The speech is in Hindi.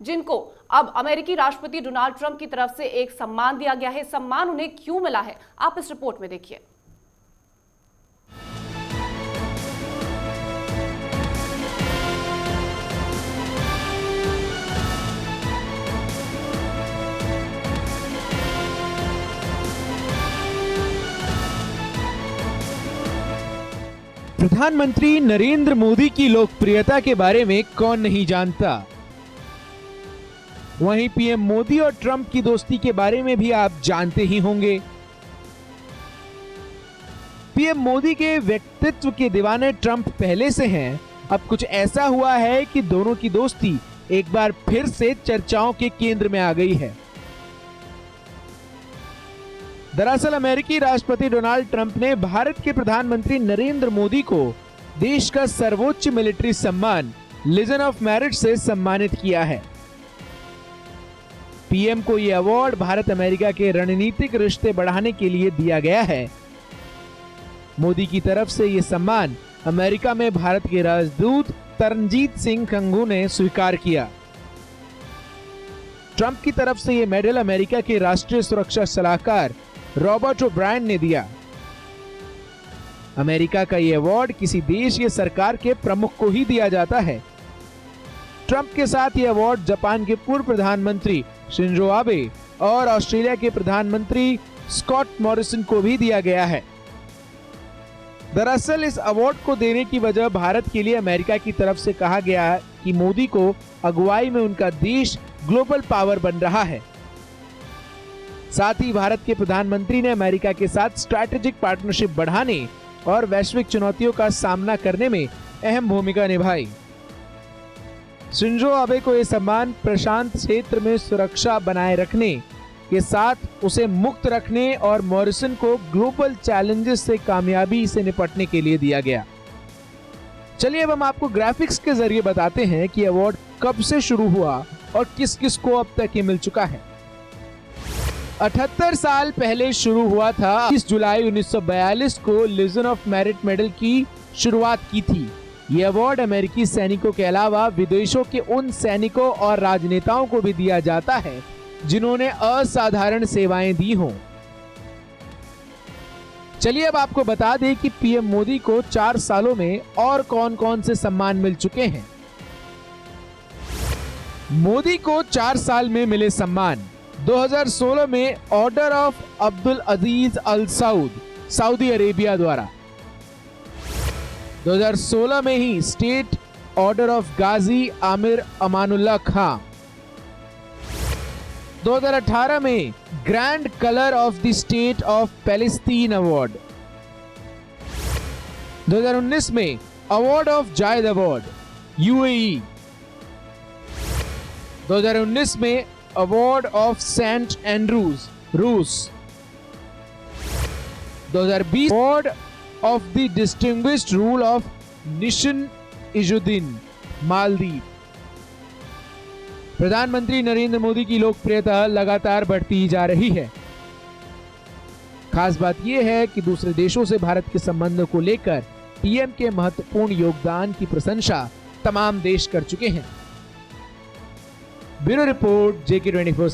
जिनको अब अमेरिकी राष्ट्रपति डोनाल्ड ट्रंप की तरफ से एक सम्मान दिया गया है। सम्मान उन्हें क्यों मिला है, आप इस रिपोर्ट में देखिए। प्रधानमंत्री नरेंद्र मोदी की लोकप्रियता के बारे में कौन नहीं जानता। वहीं पीएम मोदी और ट्रंप की दोस्ती के बारे में भी आप जानते ही होंगे। पीएम मोदी के व्यक्तित्व के दीवाने ट्रंप पहले से हैं। अब कुछ ऐसा हुआ है कि दोनों की दोस्ती एक बार फिर से चर्चाओं के केंद्र में आ गई है। दरअसल अमेरिकी राष्ट्रपति डोनाल्ड ट्रंप ने भारत के प्रधानमंत्री नरेंद्र मोदी को देश का सर्वोच्च मिलिट्री सम्मान लीजन ऑफ मेरिट से सम्मानित किया है। पीएम को यह अवार्ड भारत अमेरिका के रणनीतिक रिश्ते बढ़ाने के लिए दिया गया है। मोदी की तरफ से यह सम्मान अमेरिका में भारत के राजदूत तरनजीत सिंह कंगू ने स्वीकार किया। ट्रंप की तरफ से यह मेडल अमेरिका के राष्ट्रीय सुरक्षा सलाहकार रॉबर्ट ओब्रायन ने दिया। अमेरिका का यह अवार्ड किसी देश या सरकार के प्रमुख को ही दिया जाता है। ट्रंप के साथ यह अवार्ड जापान के पूर्व प्रधानमंत्री शिंजो आबे और ऑस्ट्रेलिया के प्रधानमंत्री स्कॉट मॉरिसन को भी दिया गया है। दरअसल इस अवार्ड को देने की वजह भारत के लिए अमेरिका की तरफ से कहा गया कि मोदी को अगुवाई में उनका देश ग्लोबल पावर बन रहा है। साथ ही भारत के प्रधानमंत्री ने अमेरिका के साथ स्ट्रैटेजिक पार्टनरशिप बढ़ाने और वैश्विक चुनौतियों का सामना करने में अहम भूमिका निभाई। शिंजो आबे को यह सम्मान प्रशांत क्षेत्र में सुरक्षा बनाए रखने के साथ उसे मुक्त रखने और मॉरिसन को ग्लोबल चैलेंजेस से कामयाबी से निपटने के लिए दिया गया। चलिए अब हम आपको ग्राफिक्स के जरिए बताते हैं कि अवार्ड कब से शुरू हुआ और किस किस को अब तक ये मिल चुका है। 78 साल पहले शुरू हुआ था। 20 जुलाई 1942 को लीजन ऑफ मेरिट मेडल की शुरुआत की थी। यह अवार्ड अमेरिकी सैनिकों के अलावा विदेशों के उन सैनिकों और राजनेताओं को भी दिया जाता है जिन्होंने असाधारण सेवाएं दी हों। चलिए अब आपको बता दें कि पीएम मोदी को 4 सालों में और कौन कौन से सम्मान मिल चुके हैं। मोदी को 4 साल में मिले सम्मान। 2016 में order of Abdul Aziz Al Saud Saudi Arabia द्वारा। 2016 में ही state order of Ghazi Amir Amanullah Khan. 2018 में grand collar of the state of Palestine award. 2019 में award of Zayed award UAE. 2019 में अवार्ड ऑफ सेंट एंड्रूज रूस। 2020 award of the distinguished rule of Nishan Izzuddin Maldives. प्रधानमंत्री नरेंद्र मोदी की लोकप्रियता लगातार बढ़ती जा रही है। खास बात यह है कि दूसरे देशों से भारत के संबंधों को लेकर पीएम के महत्वपूर्ण योगदान की प्रशंसा तमाम देश कर चुके हैं। Bureau report JK24।